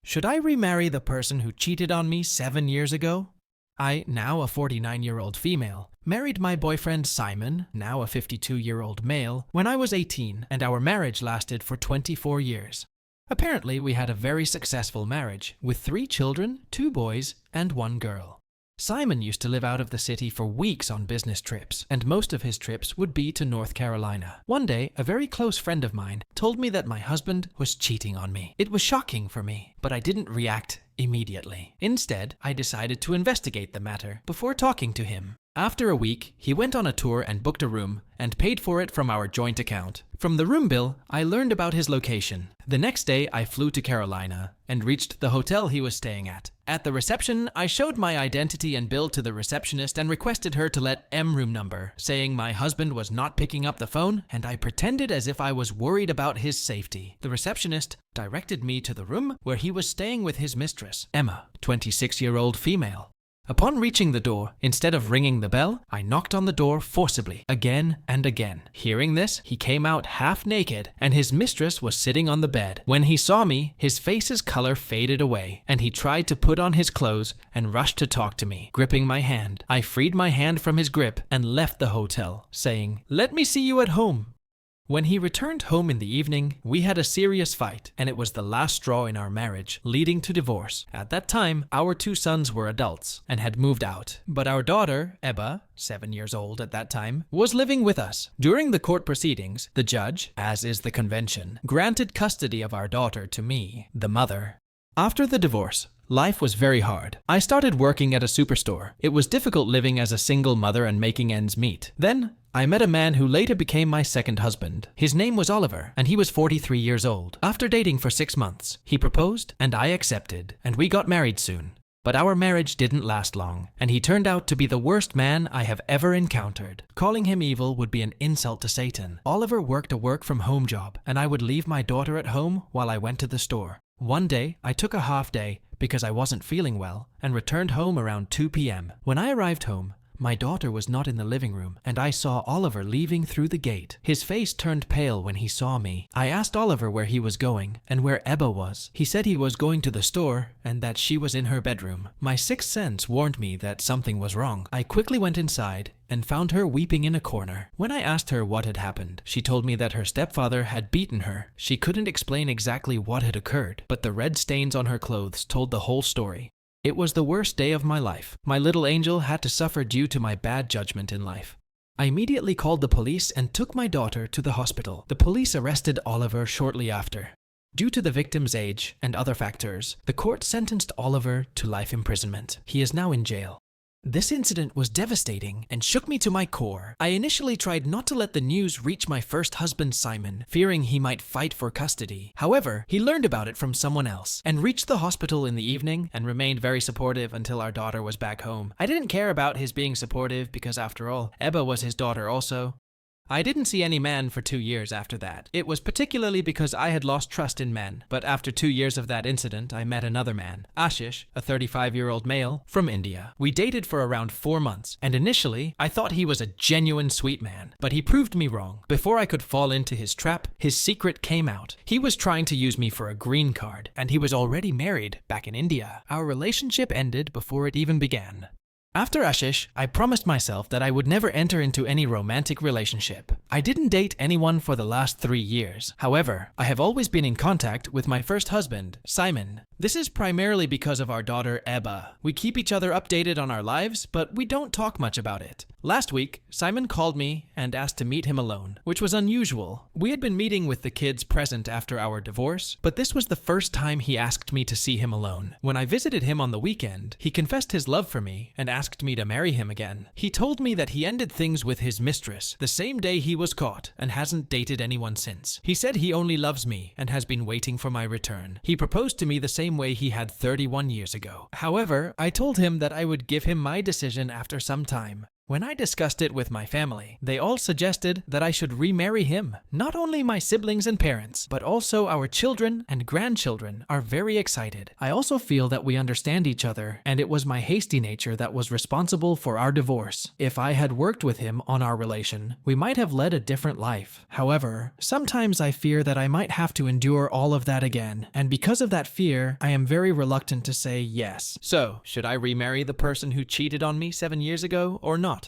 Should I remarry the person who cheated on me 7 years ago? I, now a 49-year-old female, married my boyfriend Simon, now a 52-year-old male, when I was 18, and our marriage lasted for 24 years. Apparently, we had a very successful marriage, with 3 children, 2 boys, and 1 girl. Simon used to live out of the city for weeks on business trips, and most of his trips would be to North Carolina. One day, a very close friend of mine told me that my husband was cheating on me. It was shocking for me, but I didn't react immediately. Instead, I decided to investigate the matter before talking to him. After a week, he went on a tour and booked a room and paid for it from our joint account. From the room bill, I learned about his location. The next day, I flew to Carolina and reached the hotel he was staying at. At the reception, I showed my identity and bill to the receptionist and requested her to let M room number, saying my husband was not picking up the phone, and I pretended as if I was worried about his safety. The receptionist directed me to the room where he was staying with his mistress, Emma, 26-year-old female. Upon reaching the door, instead of ringing the bell, I knocked on the door forcibly, again and again. Hearing this, he came out half naked, and his mistress was sitting on the bed. When he saw me, his face's color faded away, and he tried to put on his clothes and rushed to talk to me, gripping my hand. I freed my hand from his grip and left the hotel, saying, "Let me see you at home." When he returned home in the evening, we had a serious fight, and it was the last straw in our marriage, leading to divorce. At that time, our 2 sons were adults and had moved out, but our daughter, Ebba, 7 years old at that time, was living with us. During the court proceedings, the judge, as is the convention, granted custody of our daughter to me, the mother. After the divorce, life was very hard. I started working at a superstore. It was difficult living as a single mother and making ends meet. Then, I met a man who later became my second husband. His name was Oliver, and he was 43 years old. After dating for 6 months, he proposed, and I accepted, and we got married soon. But our marriage didn't last long, and he turned out to be the worst man I have ever encountered. Calling him evil would be an insult to Satan. Oliver worked a work-from-home job, and I would leave my daughter at home while I went to the store. One day, I took a half day because I wasn't feeling well, and returned home around 2 p.m. When I arrived home, my daughter was not in the living room, and I saw Oliver leaving through the gate. His face turned pale when he saw me. I asked Oliver where he was going and where Ebba was. He said he was going to the store and that she was in her bedroom. My sixth sense warned me that something was wrong. I quickly went inside and found her weeping in a corner. When I asked her what had happened, she told me that her stepfather had beaten her. She couldn't explain exactly what had occurred, but the red stains on her clothes told the whole story. It was the worst day of my life. My little angel had to suffer due to my bad judgment in life. I immediately called the police and took my daughter to the hospital. The police arrested Oliver shortly after. Due to the victim's age and other factors, the court sentenced Oliver to life imprisonment. He is now in jail. This incident was devastating and shook me to my core. I initially tried not to let the news reach my first husband, Simon, fearing he might fight for custody. However, he learned about it from someone else and reached the hospital in the evening and remained very supportive until our daughter was back home. I didn't care about his being supportive because, after all, Ebba was his daughter also. I didn't see any man for 2 years after that. It was particularly because I had lost trust in men. But after 2 years of that incident, I met another man, Ashish, a 35-year-old male from India. We dated for around 4 months, and initially, I thought he was a genuine sweet man. But he proved me wrong. Before I could fall into his trap, his secret came out. He was trying to use me for a green card, and he was already married back in India. Our relationship ended before it even began. After Ashish, I promised myself that I would never enter into any romantic relationship. I didn't date anyone for the last 3 years. However, I have always been in contact with my first husband, Simon. This is primarily because of our daughter, Ebba. We keep each other updated on our lives, but we don't talk much about it. Last week, Simon called me and asked to meet him alone, which was unusual. We had been meeting with the kids present after our divorce, but this was the first time he asked me to see him alone. When I visited him on the weekend, he confessed his love for me and asked me to marry him again. He told me that he ended things with his mistress the same day he was caught and hasn't dated anyone since. He said he only loves me and has been waiting for my return. He proposed to me the same way he had 31 years ago. However, I told him that I would give him my decision after some time. When I discussed it with my family, they all suggested that I should remarry him. Not only my siblings and parents, but also our children and grandchildren are very excited. I also feel that we understand each other, and it was my hasty nature that was responsible for our divorce. If I had worked with him on our relation, we might have led a different life. However, sometimes I fear that I might have to endure all of that again, and because of that fear, I am very reluctant to say yes. So, should I remarry the person who cheated on me 7 years ago or not?